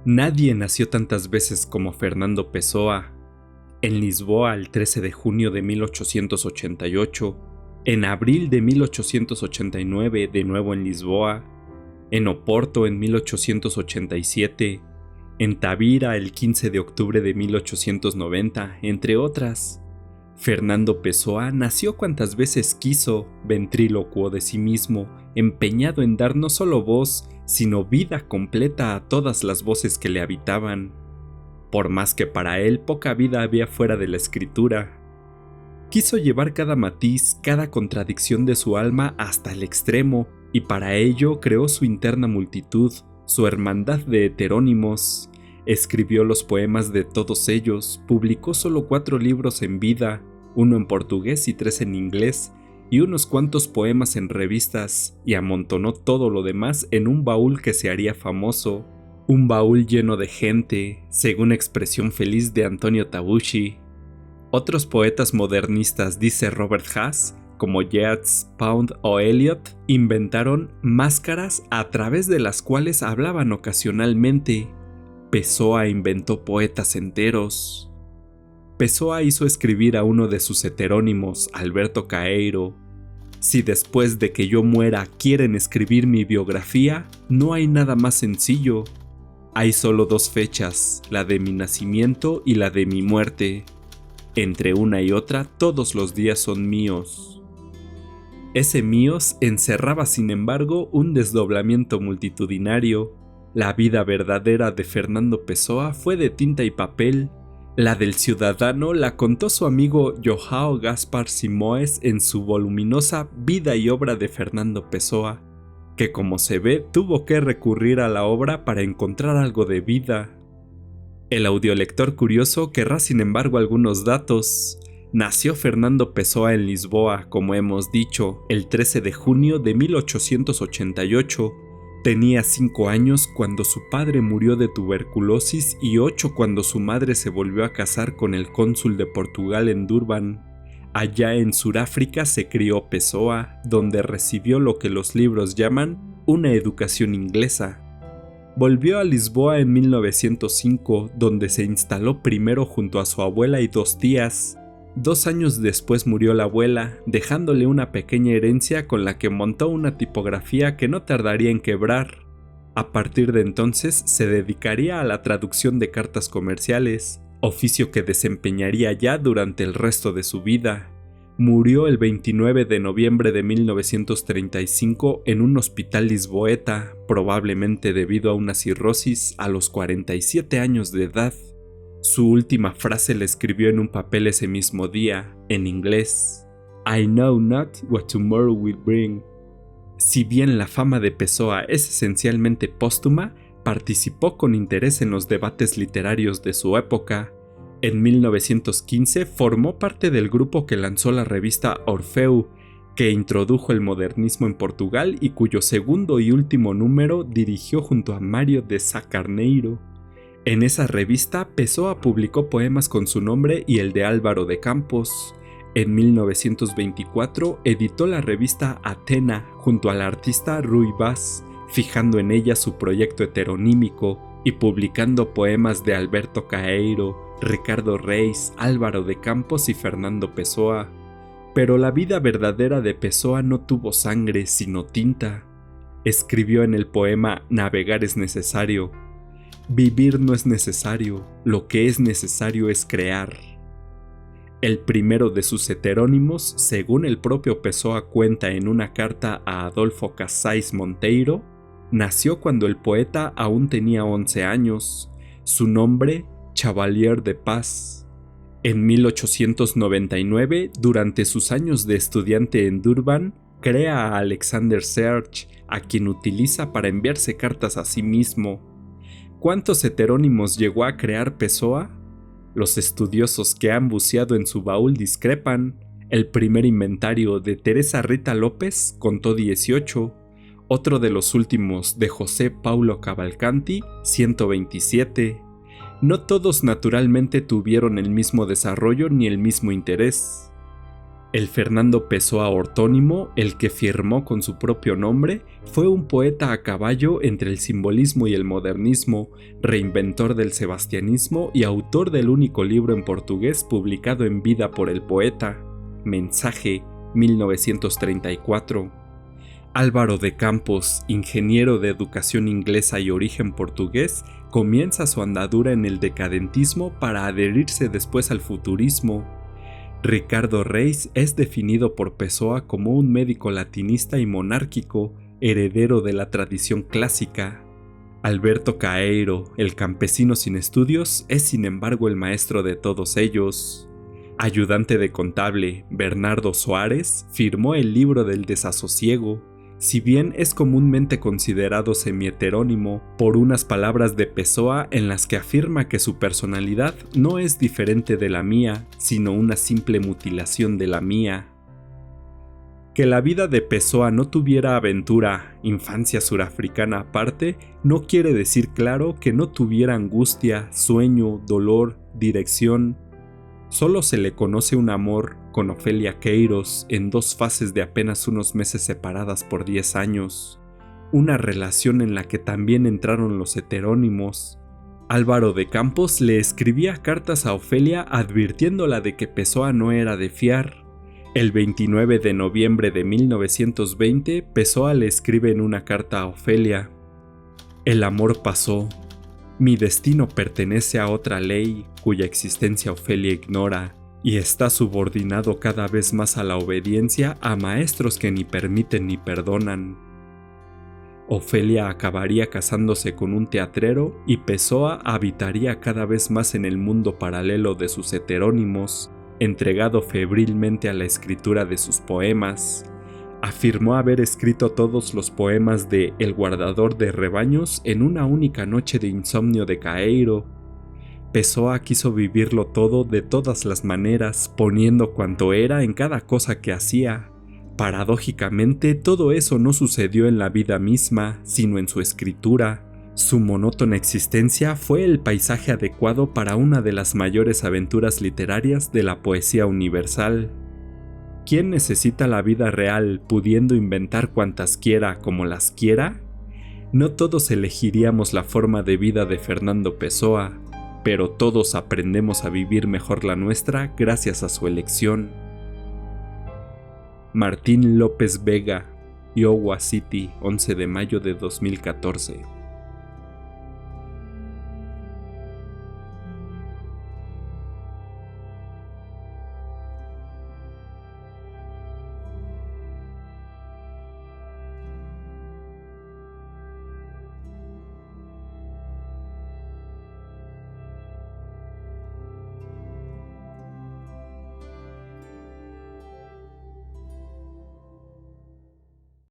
Nadie nació tantas veces como Fernando Pessoa. En Lisboa el 13 de junio de 1888, en abril de 1889 de nuevo en Lisboa, en Oporto en 1887, en Tavira el 15 de octubre de 1890, entre otras. Fernando Pessoa nació cuantas veces quiso, ventrílocuo de sí mismo, empeñado en dar no solo voz, sino vida completa a todas las voces que le habitaban, por más que para él poca vida había fuera de la escritura. Quiso llevar cada matiz, cada contradicción de su alma hasta el extremo, y para ello creó su interna multitud, su hermandad de heterónimos. Escribió los poemas de todos ellos, publicó solo 4 libros en vida, 1 en portugués y 3 en inglés, y unos cuantos poemas en revistas, y amontonó todo lo demás en un baúl que se haría famoso, un baúl lleno de gente, según expresión feliz de Antonio Tabucchi. Otros poetas modernistas, dice Robert Haas, como Yeats, Pound o Eliot, inventaron máscaras a través de las cuales hablaban ocasionalmente. Pessoa inventó poetas enteros. Pessoa hizo escribir a uno de sus heterónimos, Alberto Caeiro: si después de que yo muera quieren escribir mi biografía, no hay nada más sencillo. Hay solo 2 fechas, la de mi nacimiento y la de mi muerte. Entre una y otra, todos los días son míos. Ese míos encerraba, sin embargo, un desdoblamiento multitudinario. La vida verdadera de Fernando Pessoa fue de tinta y papel. La del ciudadano la contó su amigo João Gaspar Simões en su voluminosa Vida y obra de Fernando Pessoa, que como se ve tuvo que recurrir a la obra para encontrar algo de vida. El audiolector curioso querrá sin embargo algunos datos. Nació Fernando Pessoa en Lisboa, como hemos dicho, el 13 de junio de 1888. Tenía 5 años cuando su padre murió de tuberculosis y 8 cuando su madre se volvió a casar con el cónsul de Portugal en Durban. Allá en Suráfrica se crió Pessoa, donde recibió lo que los libros llaman una educación inglesa. Volvió a Lisboa en 1905, donde se instaló primero junto a su abuela y 2 tías. 2 años después murió la abuela, dejándole una pequeña herencia con la que montó una tipografía que no tardaría en quebrar. A partir de entonces se dedicaría a la traducción de cartas comerciales, oficio que desempeñaría ya durante el resto de su vida. Murió el 29 de noviembre de 1935 en un hospital lisboeta, probablemente debido a una cirrosis a los 47 años de edad. Su última frase la escribió en un papel ese mismo día, en inglés: I know not what tomorrow will bring. Si bien la fama de Pessoa es esencialmente póstuma, participó con interés en los debates literarios de su época. En 1915 formó parte del grupo que lanzó la revista Orfeu, que introdujo el modernismo en Portugal y cuyo segundo y último número dirigió junto a Mário de Sá Carneiro. En esa revista, Pessoa publicó poemas con su nombre y el de Álvaro de Campos. En 1924 editó la revista Atena junto al artista Rui Vaz, fijando en ella su proyecto heteronímico y publicando poemas de Alberto Caeiro, Ricardo Reis, Álvaro de Campos y Fernando Pessoa. Pero la vida verdadera de Pessoa no tuvo sangre sino tinta. Escribió en el poema Navegar es necesario: vivir no es necesario, lo que es necesario es crear. El primero de sus heterónimos, según el propio Pessoa cuenta en una carta a Adolfo Casais Monteiro, nació cuando el poeta aún tenía 11 años, su nombre Chavalier de Paz. En 1899, durante sus años de estudiante en Durban, crea a Alexander Serge, a quien utiliza para enviarse cartas a sí mismo. ¿Cuántos heterónimos llegó a crear Pessoa? Los estudiosos que han buceado en su baúl discrepan. El primer inventario de Teresa Rita López contó 18, otro de los últimos de José Paulo Cavalcanti, 127. No todos naturalmente tuvieron el mismo desarrollo ni el mismo interés. El Fernando Pessoa ortónimo, el que firmó con su propio nombre, fue un poeta a caballo entre el simbolismo y el modernismo, reinventor del sebastianismo y autor del único libro en portugués publicado en vida por el poeta, Mensaje, 1934. Álvaro de Campos, ingeniero de educación inglesa y origen portugués, comienza su andadura en el decadentismo para adherirse después al futurismo. Ricardo Reis es definido por Pessoa como un médico latinista y monárquico, heredero de la tradición clásica. Alberto Caeiro, el campesino sin estudios, es sin embargo el maestro de todos ellos. Ayudante de contable, Bernardo Soares, firmó el libro del desasosiego. Si bien es comúnmente considerado semi-heterónimo por unas palabras de Pessoa en las que afirma que su personalidad no es diferente de la mía, sino una simple mutilación de la mía. Que la vida de Pessoa no tuviera aventura, infancia surafricana aparte, no quiere decir claro que no tuviera angustia, sueño, dolor, dirección. Solo se le conoce un amor con Ofelia Queiroz en dos fases de apenas unos meses separadas por 10 años, una relación en la que también entraron los heterónimos. Álvaro de Campos le escribía cartas a Ofelia advirtiéndola de que Pessoa no era de fiar. El 29 de noviembre de 1920, Pessoa le escribe en una carta a Ofelia: «El amor pasó. Mi destino pertenece a otra ley cuya existencia Ofelia ignora y está subordinado cada vez más a la obediencia a maestros que ni permiten ni perdonan». Ofelia acabaría casándose con un teatrero y Pessoa habitaría cada vez más en el mundo paralelo de sus heterónimos, entregado febrilmente a la escritura de sus poemas. Afirmó haber escrito todos los poemas de El guardador de rebaños en una única noche de insomnio de Caeiro. Pessoa quiso vivirlo todo de todas las maneras, poniendo cuanto era en cada cosa que hacía. Paradójicamente, todo eso no sucedió en la vida misma, sino en su escritura. Su monótona existencia fue el paisaje adecuado para una de las mayores aventuras literarias de la poesía universal. ¿Quién necesita la vida real pudiendo inventar cuantas quiera como las quiera? No todos elegiríamos la forma de vida de Fernando Pessoa, pero todos aprendemos a vivir mejor la nuestra gracias a su elección. Martín López Vega, Iowa City, 11 de mayo de 2014.